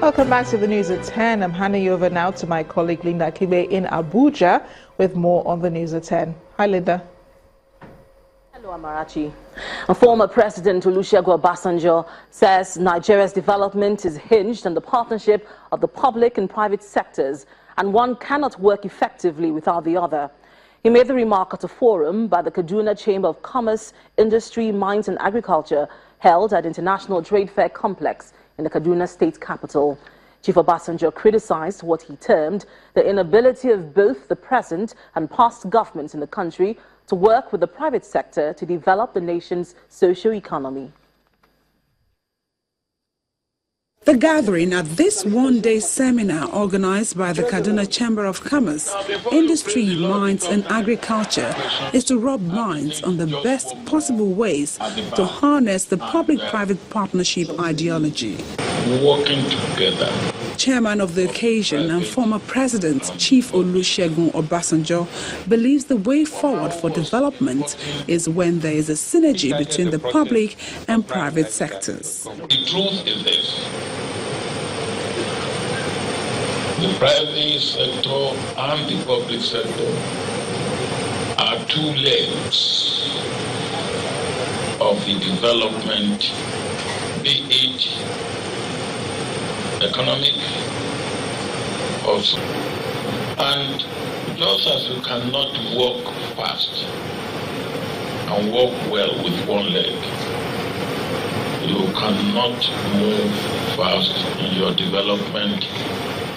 Welcome back to the news at 10. I'm handing you over now to my colleague Linda Kibe in Abuja with more on the news at 10. Hi, Linda. Hello, Amarachi. Former President Olusegun Obasanjo says Nigeria's development is hinged on the partnership of the public and private sectors, and one cannot work effectively without the other. He made the remark at a forum by the Kaduna Chamber of Commerce, Industry, Mines and Agriculture held at International Trade Fair Complex in the Kaduna state capital. Chief Obasanjo criticized what he termed the inability of both the present and past governments in the country to work with the private sector to develop the nation's socio-economy. The gathering at this one-day seminar organized by the Kaduna Chamber of Commerce, Industry, Mines and Agriculture is to rub minds on the best possible ways to harness the public-private partnership ideology. Working together. Chairman of the occasion and former President Chief Olusegun Obasanjo believes the way forward for development is when there is a synergy between the public and private sectors. The truth is this: the private sector and the public sector are two legs of the development, be it economic also. And just as you cannot walk fast and walk well with one leg, you cannot move fast in your development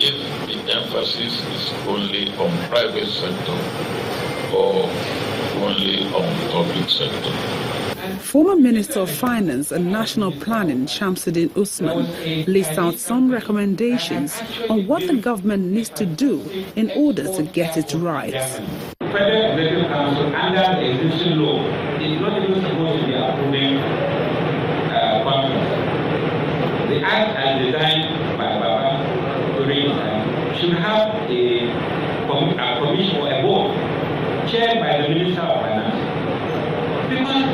if the emphasis is only on private sector or only on public sector. Former Minister of Finance and National Planning Shamsuddin Usman lists out some recommendations on what the government needs to do in order to get it right. The Federal Executive Council, under the existing law, is not even supposed to be approving contracts. The act as designed by Baba during time should have a commission or a board chaired by the Minister of Finance. Because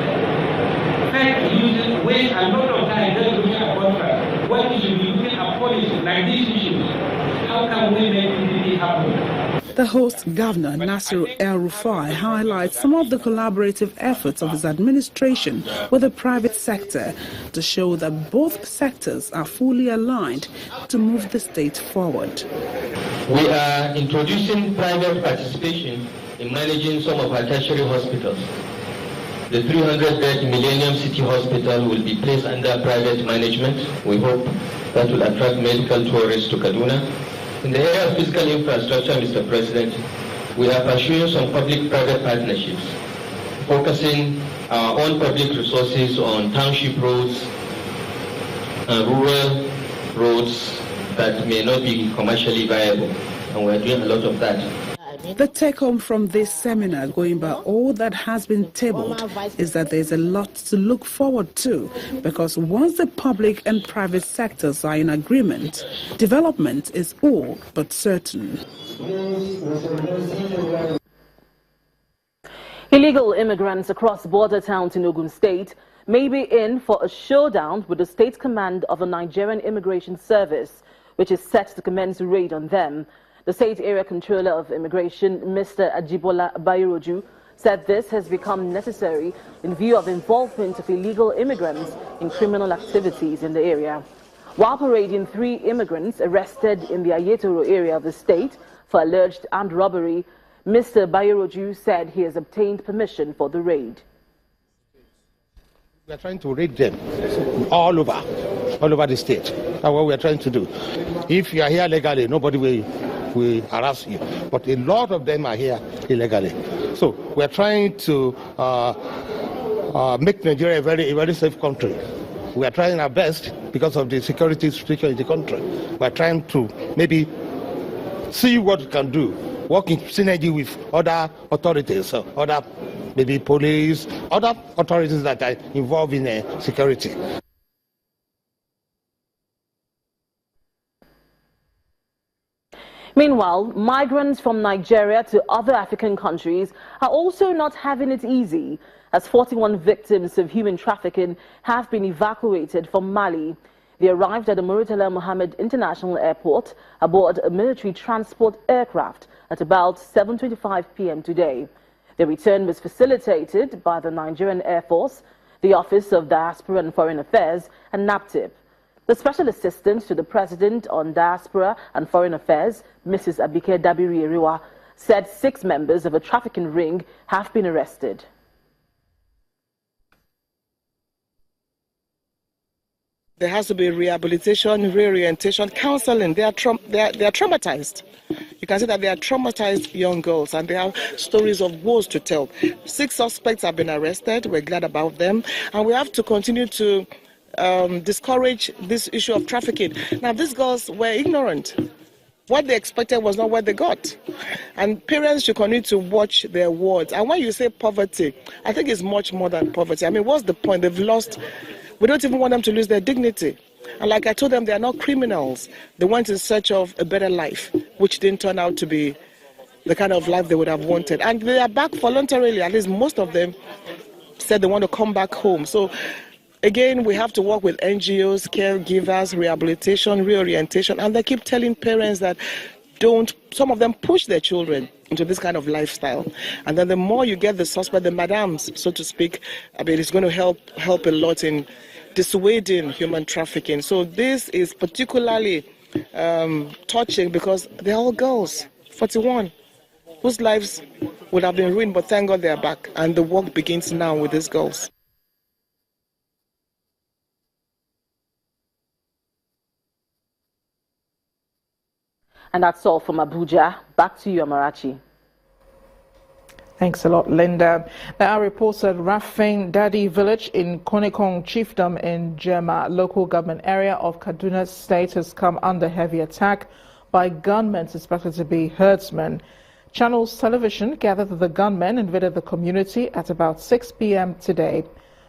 Fed uses waste a lot of time just looking at contracts. What you should be looking at policy like these issues. How can we make PPP happen? The host governor, Nasiru El-Rufai, highlights some of the collaborative efforts of his administration with the private sector to show that both sectors are fully aligned to move the state forward. We are introducing private participation in managing some of our tertiary hospitals. The 300-bed Millennium City Hospital will be placed under private management. We hope that will attract medical tourists to Kaduna. In the area of physical infrastructure, Mr. President, we are pursuing some public-private partnerships, focusing our own public resources on township roads and rural roads that may not be commercially viable, and we are doing a lot of that. The take-home from this seminar, going by all that has been tabled, is that there's a lot to look forward to, because once the public and private sectors are in agreement, development is all but certain. Illegal immigrants across border towns in Ogun State may be in for a showdown with the state command of the Nigerian Immigration Service, which is set to commence a raid on them. The State Area Controller of Immigration, Mr. Ajibola Bayiroju, said this has become necessary in view of involvement of illegal immigrants in criminal activities in the area. While parading 3 immigrants arrested in the Ayetoro area of the state for alleged armed robbery, Mr. Bayiroju said he has obtained permission for the raid. We are trying to raid them all over the state. That's what we are trying to do. If you are here legally, nobody will harass you. But a lot of them are here illegally. So we are trying to make Nigeria a very safe country. We are trying our best because of the security situation in the country. We are trying to maybe see what we can do, work in synergy with other authorities, other maybe police, other authorities that are involved in security. Meanwhile, migrants from Nigeria to other African countries are also not having it easy, as 41 victims of human trafficking have been evacuated from Mali. They arrived at the Murtala Mohammed International Airport aboard a military transport aircraft at about 7:25 p.m. today. Their return was facilitated by the Nigerian Air Force, the Office of Diaspora and Foreign Affairs, and NAPTIP. The Special Assistant to the President on Diaspora and Foreign Affairs, Mrs. Abike Dabiri-Eriwa, said 6 members of a trafficking ring have been arrested. There has to be rehabilitation, reorientation, counseling. They are traumatized. You can see that they are traumatized young girls, and they have stories of woes to tell. 6 suspects have been arrested. We're glad about them. And we have to continue to discourage this issue of trafficking. Now, these girls were ignorant. What they expected was not what they got. And parents should continue to watch their words. And when you say poverty, I think it's much more than poverty. I mean, what's the point? They've lost. We don't even want them to lose their dignity. And like I told them, they are not criminals. They went in search of a better life, which didn't turn out to be the kind of life they would have wanted. And they are back voluntarily. At least most of them said they want to come back home. So again, we have to work with NGOs, caregivers, rehabilitation, reorientation. And they keep telling parents that some of them push their children into this kind of lifestyle. And then the more you get the suspect, the madams, so to speak, I mean, it's going to help a lot in dissuading human trafficking. So this is particularly touching because they're all girls, 41, whose lives would have been ruined, but thank God they're back. And the work begins now with these girls. And that's all from Abuja. Back to you, Amarachi. Thanks a lot, Linda. Now, our reports at Rafin Dadi village in Konekong Chiefdom in Jema local government area of Kaduna State has come under heavy attack by gunmen suspected to be herdsmen. Channels Television gathered that the gunmen invaded the community at about 6 p.m. today.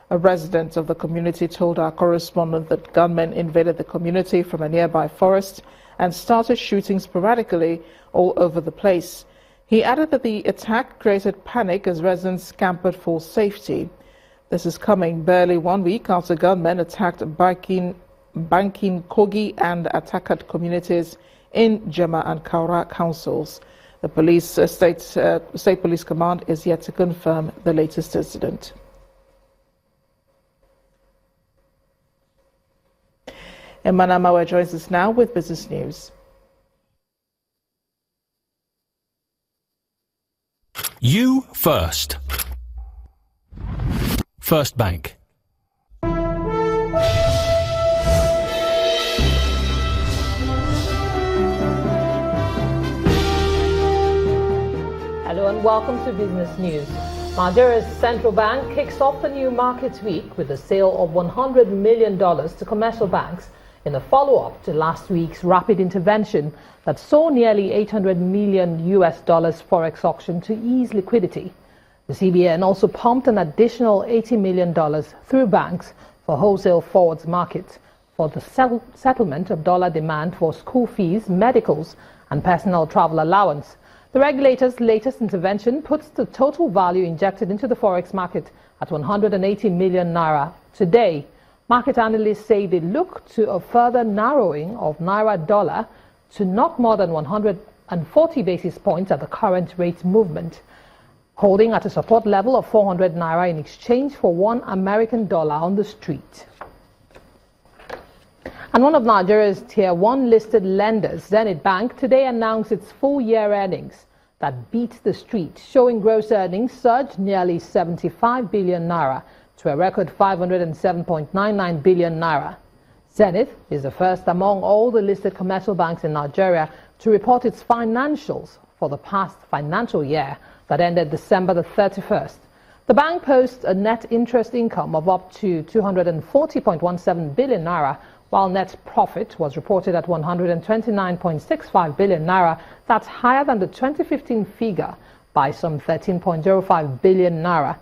A resident of the community told our correspondent that gunmen invaded the community from a nearby forest and started shooting sporadically all over the place. He added that the attack created panic as residents scampered for safety. This is coming barely 1 week after gunmen attacked Bankin Kogi and Atakat communities in Jema and Kaura councils. The police State Police Command is yet to confirm the latest incident. Emana Mawe joins us now with business news. You first. First Bank. Hello and welcome to Business News. Nigeria's central bank kicks off the new markets week with the sale of $100 million to commercial banks in a follow-up to last week's rapid intervention that saw nearly $800 million forex auction to ease liquidity. The CBN also pumped an additional $80 million through banks for wholesale forwards markets for the settlement of dollar demand for school fees, medicals, and personal travel allowance. The regulator's latest intervention puts the total value injected into the forex market at 180 million naira today. Market analysts say they look to a further narrowing of naira-dollar to not more than 140 basis points at the current rate movement, holding at a support level of 400 naira in exchange for $1 American on the street. And one of Nigeria's Tier 1 listed lenders, Zenith Bank, today announced its full-year earnings that beat the street, showing gross earnings surged nearly 75 billion naira to a record 507.99 billion naira. Zenith is the first among all the listed commercial banks in Nigeria to report its financials for the past financial year that ended December the 31st. The bank posts a net interest income of up to 240.17 billion naira, while net profit was reported at 129.65 billion naira. That's higher than the 2015 figure by some 13.05 billion naira.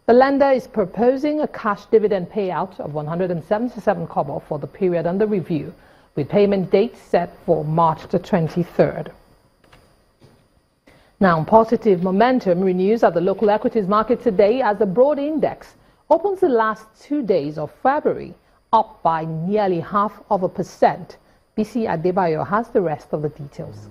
The lender is proposing a cash dividend payout of 177 kobo for the period under review, with payment date set for March the 23rd. Now, positive momentum renews at the local equities market today as the broad index opens the last 2 days of February up by nearly 0.5%. BC Adebayo has the rest of the details.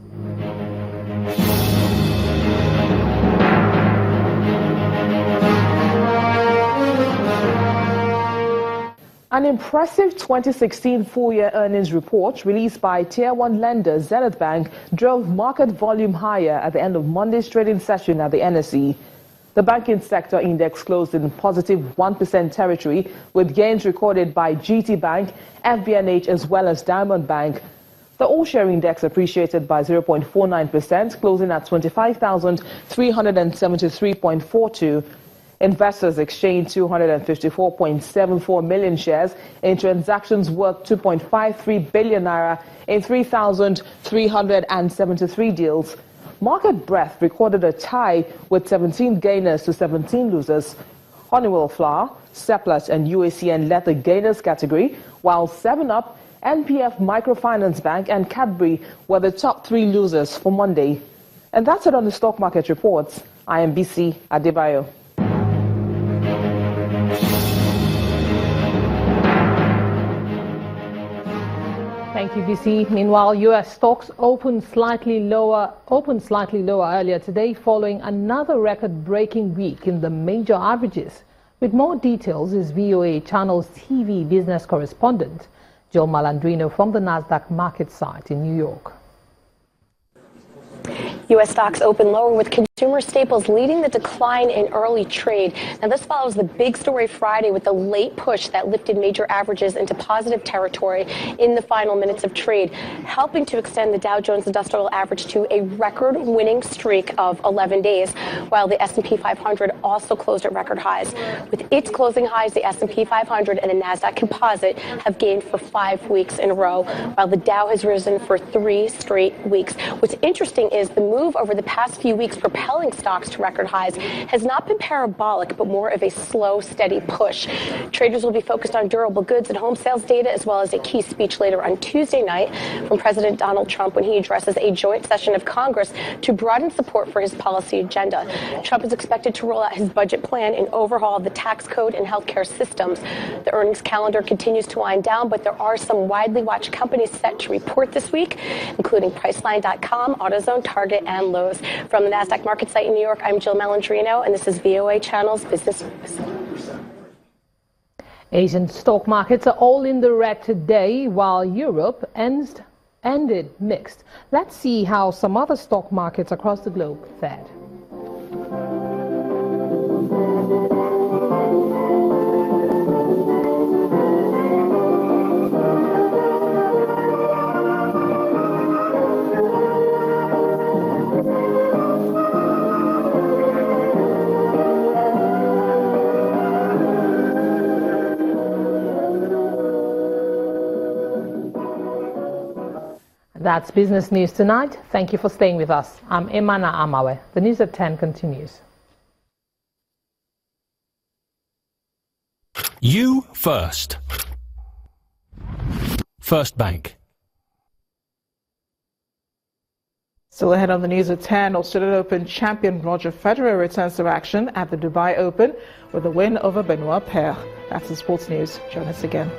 An impressive 2016 full-year earnings report released by Tier 1 lender Zenith Bank drove market volume higher at the end of Monday's trading session at the NSE. The banking sector index closed in positive 1% territory, with gains recorded by GT Bank, FBNH as well as Diamond Bank. The all-share index appreciated by 0.49%, closing at 25,373.42. Investors exchanged 254.74 million shares in transactions worth 2.53 billion naira in 3,373 deals. Market breadth recorded a tie with 17 gainers to 17 losers. Honeywell Flour, Seplat and UACN led the gainers category, while 7-Up, NPF Microfinance Bank and Cadbury were the top 3 losers for Monday. And that's it on the stock market reports. I am BC Adebayo. Thank you, BC. Meanwhile, U.S. stocks opened slightly lower earlier today following another record-breaking week in the major averages. With more details is VOA Channel's TV business correspondent, Joe Malandrino from the Nasdaq market site in New York. U.S. stocks open lower with consumer staples leading the decline in early trade. Now, this follows the big story Friday with the late push that lifted major averages into positive territory in the final minutes of trade, helping to extend the Dow Jones Industrial Average to a record-winning streak of 11 days, while the S&P 500 also closed at record highs. With its closing highs, the S&P 500 and the Nasdaq Composite have gained for 5 weeks in a row, while the Dow has risen for 3 straight weeks. What's interesting is the move over the past few weeks propelling stocks to record highs has not been parabolic, but more of a slow, steady push. Traders will be focused on durable goods and home sales data, as well as a key speech later on Tuesday night from President Donald Trump when he addresses a joint session of Congress to broaden support for his policy agenda. Trump is expected to roll out his budget plan and overhaul the tax code and healthcare systems. The earnings calendar continues to wind down, but there are some widely watched companies set to report this week, including Priceline.com, AutoZone, Target, and Lowe's. From the Nasdaq market site in New York, I'm Jill Malandrino, and this is VOA Channel's Business News. Asian stock markets are all in the red today, while Europe ended mixed. Let's see how some other stock markets across the globe fared. That's Business News tonight. Thank you for staying with us. I'm Emana Amawe. The news at 10 continues. You first. First Bank. Still ahead on the news at 10, Australian Open champion Roger Federer returns to action at the Dubai Open with a win over Benoit Paire. That's the sports news. Join us again.